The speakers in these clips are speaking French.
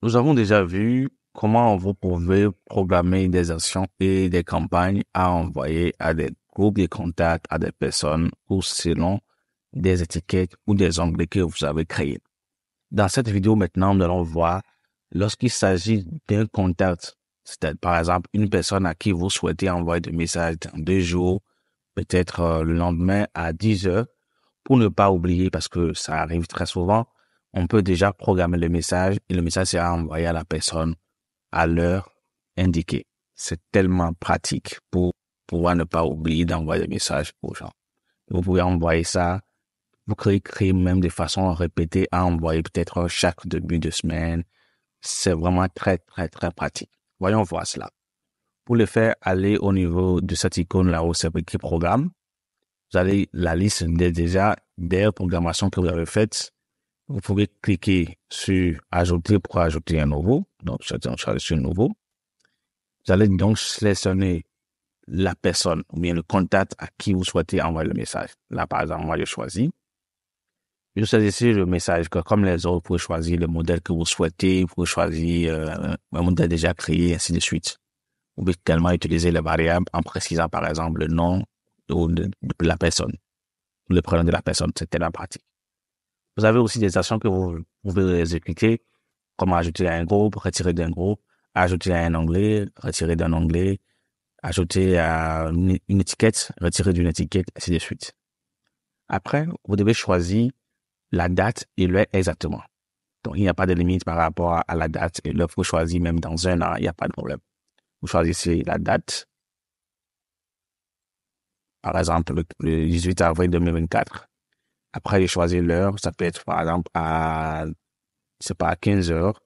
Nous avons déjà vu comment vous pouvez programmer des actions et des campagnes à envoyer à des groupes de contacts, à des personnes ou selon des étiquettes ou des onglets que vous avez créés. Dans cette vidéo maintenant, nous allons voir lorsqu'il s'agit d'un contact, c'est-à-dire par exemple une personne à qui vous souhaitez envoyer des messages dans 2 jours, peut-être le lendemain à 10 heures, pour ne pas oublier parce que ça arrive très souvent, on peut déjà programmer le message et le message sera envoyé à la personne à l'heure indiquée. C'est tellement pratique pour pouvoir ne pas oublier d'envoyer des messages aux gens. Vous pouvez envoyer ça, vous créez même de façon répétée à envoyer peut-être chaque début de semaine. C'est vraiment très, très, très pratique. Voyons voir cela. Pour le faire, allez au niveau de cette icône là où c'est écrit programme. Vous avez la liste des programmations que vous avez faites. Vous pouvez cliquer sur ajouter pour ajouter un nouveau. Donc, je vais sur nouveau. Vous allez donc sélectionner la personne ou bien le contact à qui vous souhaitez envoyer le message. Là, par exemple, moi, je choisis. Je choisis ici le message que, comme les autres, vous pouvez choisir le modèle que vous souhaitez, vous pouvez choisir un modèle déjà créé, ainsi de suite. Vous pouvez également utiliser les variables en précisant, par exemple, le nom de la personne, le prénom de la personne. C'est tellement pratique. Vous avez aussi des actions que vous pouvez exécuter, comme ajouter à un groupe, retirer d'un groupe, ajouter à un onglet, retirer d'un onglet, ajouter à une étiquette, retirer d'une étiquette, ainsi de suite. Après, vous devez choisir la date et l'heure exactement. Donc, il n'y a pas de limite par rapport à la date et l'heure. Vous choisissez même dans un an, il n'y a pas de problème. Vous choisissez la date, par exemple, le 18 avril 2024. Après, j'ai choisi l'heure, ça peut être, par exemple, à 15 heures,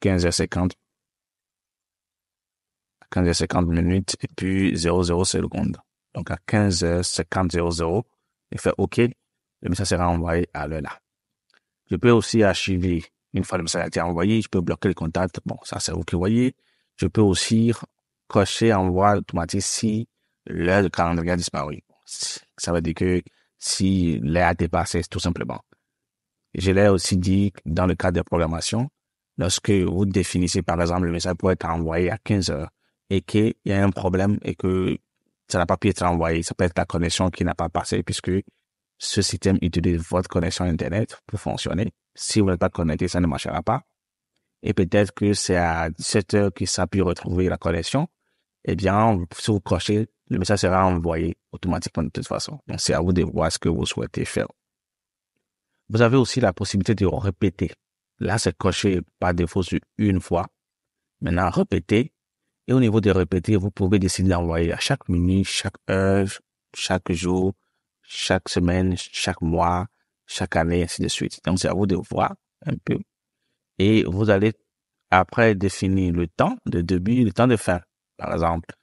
15h50, 15h50 minutes et puis 00 secondes. Donc, à 15h50, 00, il fait OK, le message sera envoyé à l'heure là. Je peux aussi archiver, une fois le message a été envoyé, je peux bloquer le contact. Bon, ça, c'est vous qui voyez. Je peux aussi cocher envoi automatique si l'heure de calendrier a disparu. Ça veut dire que si l'heure a dépassé, tout simplement. Je l'ai aussi dit dans le cadre de programmation, lorsque vous définissez, par exemple, le message pour être envoyé à 15 heures et qu'il y a un problème et que ça n'a pas pu être envoyé, ça peut être la connexion qui n'a pas passé puisque ce système utilise votre connexion Internet pour fonctionner. Si vous n'êtes pas connecté, ça ne marchera pas. Et peut-être que c'est à 17 heures que ça peut retrouver la connexion. Eh bien, si vous cochez, le message sera envoyé automatiquement de toute façon. Donc, c'est à vous de voir ce que vous souhaitez faire. Vous avez aussi la possibilité de répéter. Là, c'est coché par défaut sur une fois. Maintenant, répéter. Et au niveau de répéter, vous pouvez décider d'envoyer à chaque minute, chaque heure, chaque jour, chaque semaine, chaque mois, chaque année, ainsi de suite. Donc, c'est à vous de voir un peu. Et vous allez après définir le temps de début, le temps de fin. Par exemple,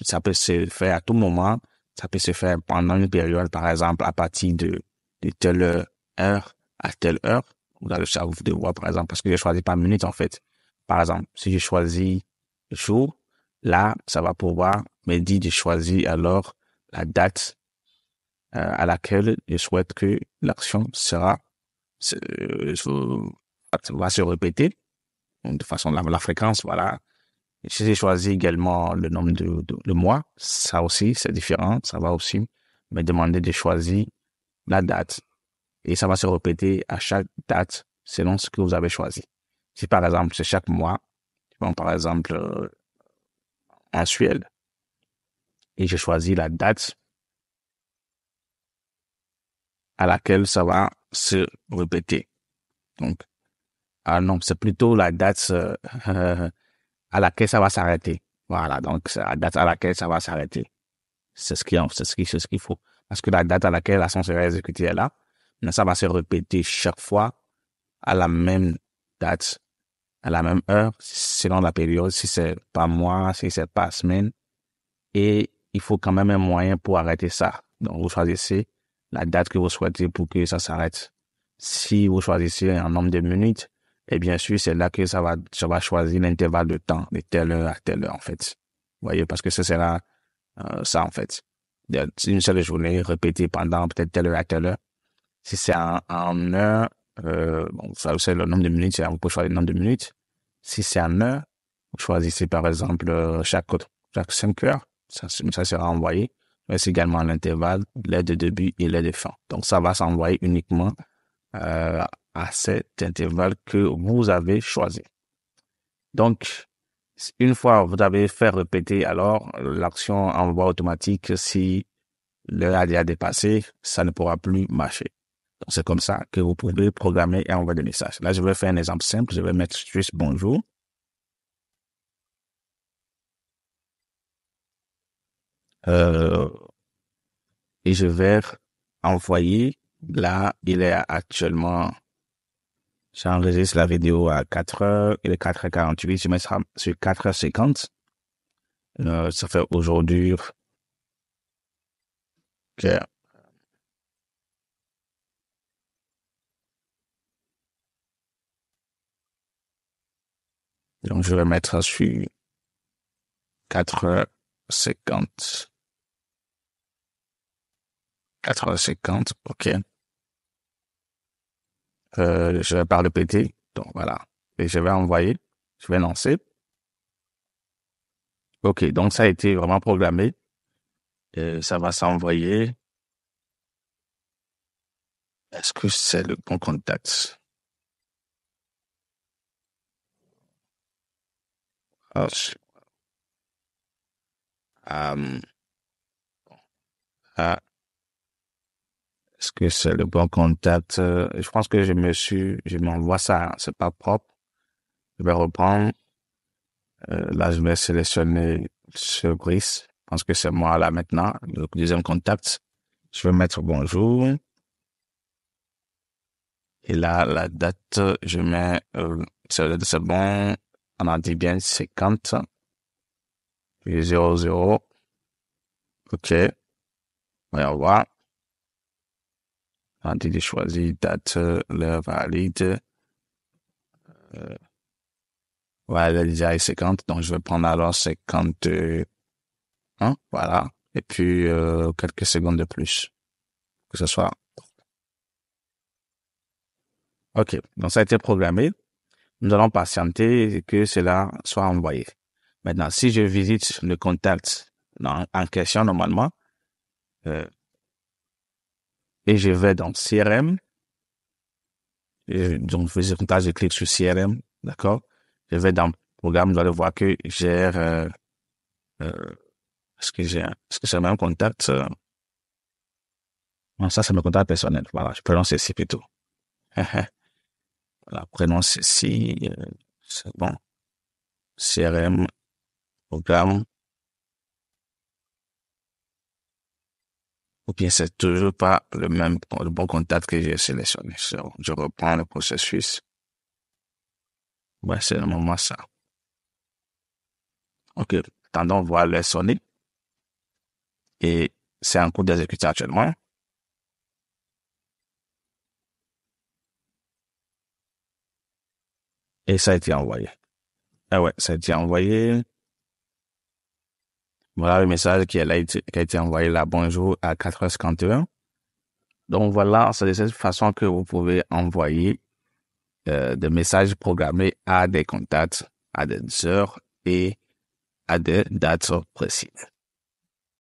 ça peut se faire à tout moment. Ça peut se faire pendant une période, par exemple, à partir de telle heure à telle heure. Vous allez ça vous de voir, par exemple, parce que j'ai choisi par minute, en fait. Par exemple, si je choisis jour, là, ça va pouvoir me dire de choisir alors la date à laquelle je souhaite que l'action va se répéter. Donc, de façon, la fréquence, voilà. Et si j'ai choisi également le nombre de mois, ça aussi, c'est différent. Ça va aussi me demander de choisir la date. Et ça va se répéter à chaque date selon ce que vous avez choisi. Si par exemple, c'est chaque mois, bon, par exemple, mensuel, et je choisis la date à laquelle ça va se répéter. Donc, ah non, c'est plutôt la date à laquelle ça va s'arrêter. Voilà, donc c'est la date à laquelle ça va s'arrêter. C'est ce qu'il faut. Parce que la date à laquelle l'action sera exécutée est là, mais ça va se répéter chaque fois à la même date, à la même heure, selon la période, si c'est pas mois, si c'est pas semaine. Et il faut quand même un moyen pour arrêter ça. Donc, vous choisissez la date que vous souhaitez pour que ça s'arrête. Si vous choisissez un nombre de minutes, et bien sûr, c'est là que ça va choisir l'intervalle de temps, de telle heure à telle heure, en fait. Vous voyez, parce que ce sera ça, en fait. Une seule journée répétée pendant peut-être telle heure à telle heure. Si c'est en heure, bon, ça c'est le nombre de minutes, vous pouvez choisir le nombre de minutes. Si c'est en heure, vous choisissez par exemple chaque 5 heures, ça sera envoyé. Mais c'est également l'intervalle, l'aide de début et l'aide de fin. Donc ça va s'envoyer uniquement à cet intervalle que vous avez choisi. Donc, une fois vous avez fait répéter, alors l'action envoi automatique, si l'heure a déjà dépassé, ça ne pourra plus marcher. Donc, c'est comme ça que vous pouvez programmer et envoyer des messages. Là, je vais faire un exemple simple. Je vais mettre juste bonjour. Euh, et je vais envoyer. Là, il est actuellement, j'enregistre la vidéo à 4 heures. Il est 4h48. Je mets ça sur 4h50. Ça fait aujourd'hui que, donc je vais mettre ça sur 4h50. 4h50. OK. Je vais pas répéter. Donc, voilà. Et je vais envoyer. Je vais lancer. OK. Donc, ça a été vraiment programmé. Ça va s'envoyer. Est-ce que c'est le bon contact? Ah, euh, ah, est-ce que c'est le bon contact? Je pense que je m'envoie ça. C'est pas propre. Je vais reprendre. Là, je vais sélectionner ce Brice. Je pense que c'est moi là maintenant. Le deuxième contact. Je vais mettre bonjour. Et là, la date, je mets, c'est bon. On en dit bien 50. Puis 00. OK. Voyons voir. On dit de choisir date, l'heure valide. Ouais, elle est déjà à 50. Donc, je vais prendre alors 51. Voilà. Et puis, quelques secondes de plus. Que ce soit. OK. Donc, ça a été programmé. Nous allons patienter que cela soit envoyé. Maintenant, si je visite le contact en question, normalement, euh, et je vais dans CRM, donc je contact, je clique sur CRM, d'accord? Je vais dans programme, vous allez voir que j'ai, euh, est-ce que c'est le même contact? Non, ça, c'est mon contact personnel. Voilà, je prononce ceci plutôt. Voilà, prenons ceci, c'est bon. CRM, programme, ou bien c'est toujours pas le bon contact que j'ai sélectionné. Je reprends le processus. Ouais, c'est normalement ça. OK. Attendons voir le sonner. Et c'est en cours d'exécution actuellement. Et ça a été envoyé. Ah ouais, ça a été envoyé. Voilà le message qui a été envoyé là, bonjour, à 4h51. Donc voilà, c'est de cette façon que vous pouvez envoyer des messages programmés à des contacts, à des heures et à des dates précises.